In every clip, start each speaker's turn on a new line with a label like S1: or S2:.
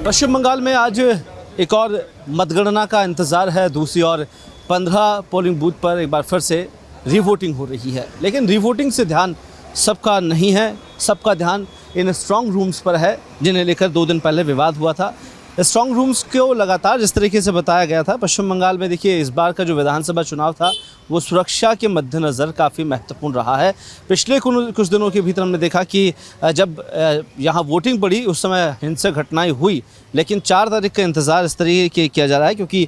S1: पश्चिम बंगाल में आज एक और मतगणना का इंतज़ार है। दूसरी ओर 15 पोलिंग बूथ पर एक बार फिर से रीवोटिंग हो रही है, लेकिन रीवोटिंग से ध्यान सबका नहीं है। सबका ध्यान इन स्ट्रॉन्ग रूम्स पर है, जिन्हें लेकर 2 दिन पहले विवाद हुआ था। स्ट्रॉन्ग रूम्स को लगातार जिस तरीके से बताया गया था, पश्चिम बंगाल में देखिए इस बार का जो विधानसभा चुनाव था वो सुरक्षा के मद्देनज़र काफ़ी महत्वपूर्ण रहा है। पिछले कुछ दिनों के भीतर हमने देखा कि जब यहाँ वोटिंग पड़ी उस समय हिंसक घटनाएं हुई, लेकिन 4 तारीख का इंतज़ार इस तरीके के किया जा रहा है, क्योंकि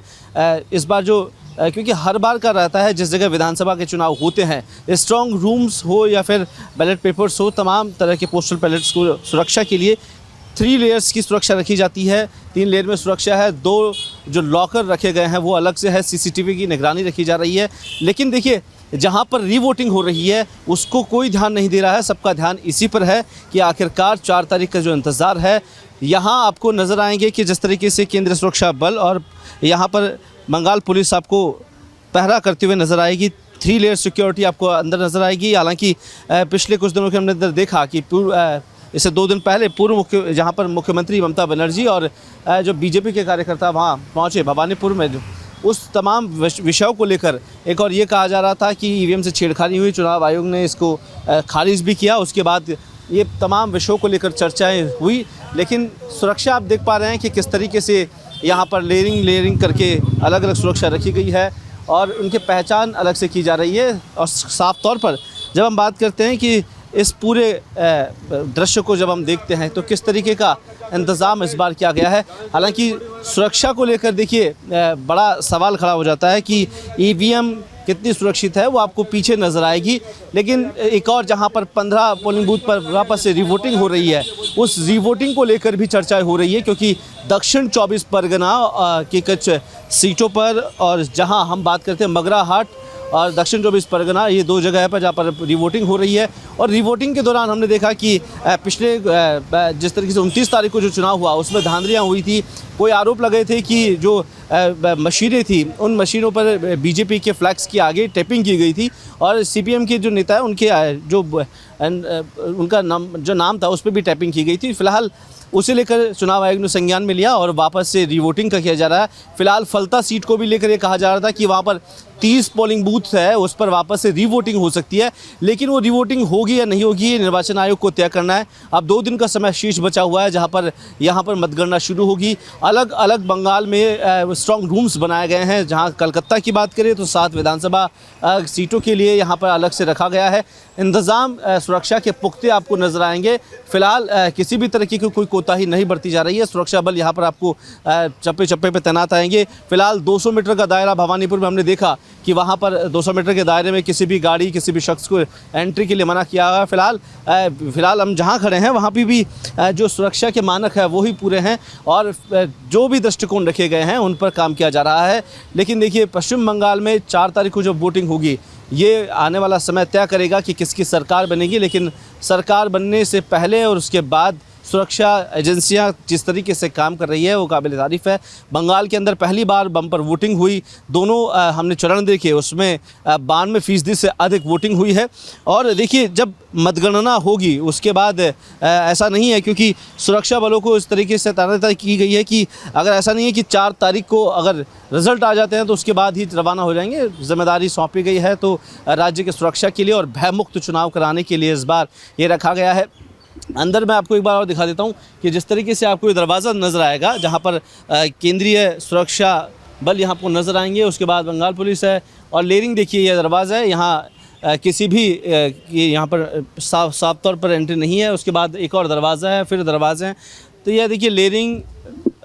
S1: इस बार क्योंकि हर बार का रहता है जिस जगह विधानसभा के चुनाव होते हैं, स्ट्रॉन्ग रूम्स हो या फिर बैलेट पेपर्स हो, तमाम तरह के पोस्टल बैलेट्स को सुरक्षा के लिए 3 लेयर्स की सुरक्षा रखी जाती है। 3 लेयर में सुरक्षा है। 2 जो लॉकर रखे गए हैं वो अलग से है, सीसीटीवी की निगरानी रखी जा रही है। लेकिन देखिए जहां पर रीवोटिंग हो रही है उसको कोई ध्यान नहीं दे रहा है। सबका ध्यान इसी पर है कि आखिरकार 4 तारीख का जो इंतज़ार है, यहाँ आपको नज़र आएंगे कि जिस तरीके से केंद्रीय सुरक्षा बल और यहाँ पर बंगाल पुलिस आपको पहरा करते हुए नज़र आएगी। 3 लेयर सिक्योरिटी आपको अंदर नज़र आएगी। हालांकि पिछले कुछ दिनों के हमने अंदर देखा कि इससे 2 दिन पहले जहाँ पर मुख्यमंत्री ममता बनर्जी और जो बीजेपी के कार्यकर्ता वहाँ पहुँचे भवानीपुर में, उस तमाम विषयों को लेकर एक और ये कहा जा रहा था कि ईवीएम से छेड़खानी हुई। चुनाव आयोग ने इसको खारिज भी किया। उसके बाद ये तमाम विषयों को लेकर चर्चाएं हुई, लेकिन सुरक्षा आप देख पा रहे हैं कि किस तरीके से यहाँ पर लेयरिंग करके अलग अलग सुरक्षा रखी गई है और उनकी पहचान अलग से की जा रही है। और साफ तौर पर जब हम बात करते हैं कि इस पूरे दृश्य को जब हम देखते हैं तो किस तरीके का इंतज़ाम इस बार किया गया है। हालांकि सुरक्षा को लेकर देखिए बड़ा सवाल खड़ा हो जाता है कि ईवीएम कितनी सुरक्षित है, वो आपको पीछे नज़र आएगी। लेकिन एक और जहां पर 15 पोलिंग बूथ पर वापस से रीवोटिंग हो रही है, उस रीवोटिंग को लेकर भी चर्चा हो रही है, क्योंकि दक्षिण 24 परगना की कुछ सीटों पर और जहां हम बात करते हैं मगराहाट और दक्षिण 24 परगना, ये 2 जगह है पर जहाँ पर रीवोटिंग हो रही है। और रीवोटिंग के दौरान हमने देखा कि पिछले जिस तरीके से 29 तारीख को जो चुनाव हुआ उसमें धांधलियाँ हुई थी। कोई आरोप लगे थे कि जो मशीनें थी उन मशीनों पर बीजेपी के फ्लैग्स की आगे टेपिंग की गई थी और सीपीएम के जो नेता है उनके उनका नाम था उस पर भी टैपिंग की गई थी। फिलहाल उसे लेकर चुनाव आयोग ने संज्ञान में लिया और वापस से रीवोटिंग का किया जा रहा है। फिलहाल फलता सीट को भी लेकर ये कहा जा रहा था कि वहाँ पर 30 पोलिंग बूथ है, उस पर वापस से रीवोटिंग हो सकती है, लेकिन वो रीवोटिंग होगी या नहीं होगी ये निर्वाचन आयोग को तय करना है। अब 2 दिन का समय शेष बचा हुआ है जहाँ पर यहाँ पर मतगणना शुरू होगी। अलग अलग बंगाल में स्ट्रॉन्ग रूम्स बनाए गए हैं। जहाँ कलकत्ता की बात करें तो 7 विधानसभा सीटों के लिए यहाँ पर अलग से रखा गया है। इंतज़ाम सुरक्षा के पुख्ते आपको नजर आएंगे। फिलहाल किसी भी तरीके की कोई कोताही नहीं बरती जा रही है। सुरक्षा बल यहाँ पर आपको चप्पे चप्पे पे तैनात आएंगे। फिलहाल 200 मीटर का दायरा भवानीपुर में हमने देखा कि वहाँ पर 200 मीटर के दायरे में किसी भी गाड़ी किसी भी शख्स को एंट्री के लिए मना किया गया। फिलहाल हम जहाँ खड़े हैं वहाँ पे भी जो सुरक्षा के मानक है वो ही पूरे हैं और जो भी दृष्टिकोण रखे गए हैं उन पर काम किया जा रहा है। लेकिन देखिए पश्चिम बंगाल में 4 तारीख को जब वोटिंग होगी ये आने वाला समय तय करेगा कि किसकी सरकार बनेगी। लेकिन सरकार बनने से पहले और उसके बाद सुरक्षा एजेंसियां जिस तरीके से काम कर रही है वो काबिल तारीफ़ है। बंगाल के अंदर पहली बार बम्पर वोटिंग हुई। दोनों हमने चरण देखे, उसमें 92% से अधिक वोटिंग हुई है। और देखिए जब मतगणना होगी उसके बाद ऐसा नहीं है, क्योंकि सुरक्षा बलों को इस तरीके से तैनाती की गई है कि अगर ऐसा नहीं है कि 4 तारीख को अगर रिज़ल्ट आ जाते हैं तो उसके बाद ही रवाना हो जाएंगे। जिम्मेदारी सौंपी गई है तो राज्य की सुरक्षा के लिए और भयमुक्त चुनाव कराने के लिए इस बार ये रखा गया है। अंदर मैं आपको एक बार और दिखा देता हूं कि जिस तरीके से आपको ये दरवाज़ा नज़र आएगा जहां पर केंद्रीय सुरक्षा बल यहाँ पर नज़र आएंगे, उसके बाद बंगाल पुलिस है और लेयरिंग देखिए ये दरवाज़ा है। यहाँ किसी भी यहाँ पर साफ तौर पर एंट्री नहीं है। उसके बाद एक और दरवाज़ा है, फिर दरवाजे हैं। तो यह देखिए लेयरिंग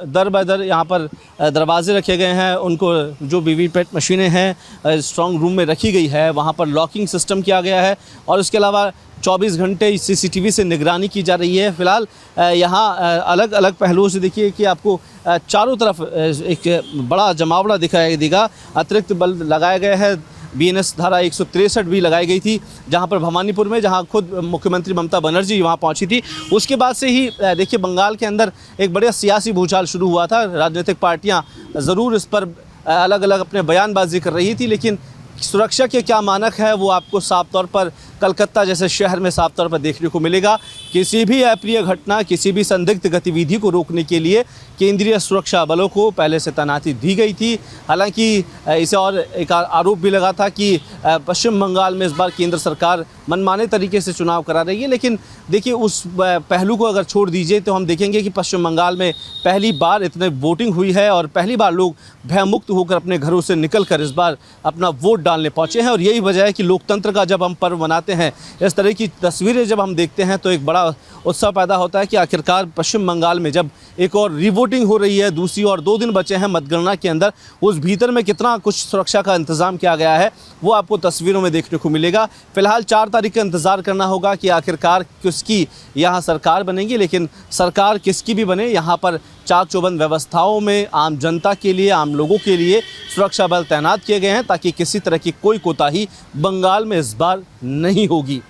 S1: दर बाय दर यहाँ पर दरवाजे रखे गए हैं। उनको जो वीवीपैट मशीनें हैं स्ट्रॉन्ग रूम में रखी गई है, वहाँ पर लॉकिंग सिस्टम किया गया है और उसके अलावा 24 घंटे सीसीटीवी से निगरानी की जा रही है। फ़िलहाल यहाँ अलग अलग पहलुओं से देखिए कि आपको चारों तरफ एक बड़ा जमावड़ा दिखाई देगा। अतिरिक्त बल लगाए गए हैं बीएनएस धारा 163 भी लगाई गई थी, जहां पर भवानीपुर में, जहां खुद मुख्यमंत्री ममता बनर्जी वहां पहुंची थी। उसके बाद से ही देखिए बंगाल के अंदर एक बड़ा सियासी भूचाल शुरू हुआ था। राजनीतिक पार्टियां ज़रूर इस पर अलग अलग अपने बयानबाजी कर रही थी, लेकिन सुरक्षा के क्या मानक है वो आपको साफ तौर पर कलकत्ता जैसे शहर में साफ तौर पर देखने को मिलेगा। किसी भी अप्रिय घटना, किसी भी संदिग्ध गतिविधि को रोकने के लिए केंद्रीय सुरक्षा बलों को पहले से तैनाती दी गई थी। हालांकि इसे और एक आरोप भी लगा था कि पश्चिम बंगाल में इस बार केंद्र सरकार मनमाने तरीके से चुनाव करा रही है, लेकिन देखिए उस पहलू को अगर छोड़ दीजिए तो हम देखेंगे कि पश्चिम बंगाल में पहली बार इतने वोटिंग हुई है और पहली बार लोग भयमुक्त होकर अपने घरों से निकलकर इस बार अपना वोट डालने पहुंचे हैं। और यही वजह है कि लोकतंत्र का जब हम पर्व मनाते हैं, इस तरह की तस्वीरें जब हम देखते हैं तो एक बड़ा उत्साह पैदा होता है कि आखिरकार पश्चिम बंगाल में जब एक और रिवोटिंग हो रही है, दूसरी और 2 दिन बचे हैं मतगणना के अंदर, उस भीतर में कितना कुछ सुरक्षा का इंतजाम किया गया है वो आपको तस्वीरों में देखने को मिलेगा। फिलहाल 4 तारीख का इंतज़ार करना होगा कि आखिरकार किसकी यहाँ सरकार बनेगी, लेकिन सरकार किसकी भी बने, यहाँ पर चाक चौबंद व्यवस्थाओं में आम जनता के लिए, आम लोगों के लिए सुरक्षा बल तैनात किए गए हैं ताकि किसी तरह की कोई कोताही बंगाल में इस बार नहीं होगी।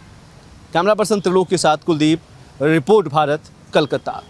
S1: कैमरा पर्सन त्रिलोक के साथ कुलदीप, रिपोर्ट भारत, कलकत्ता।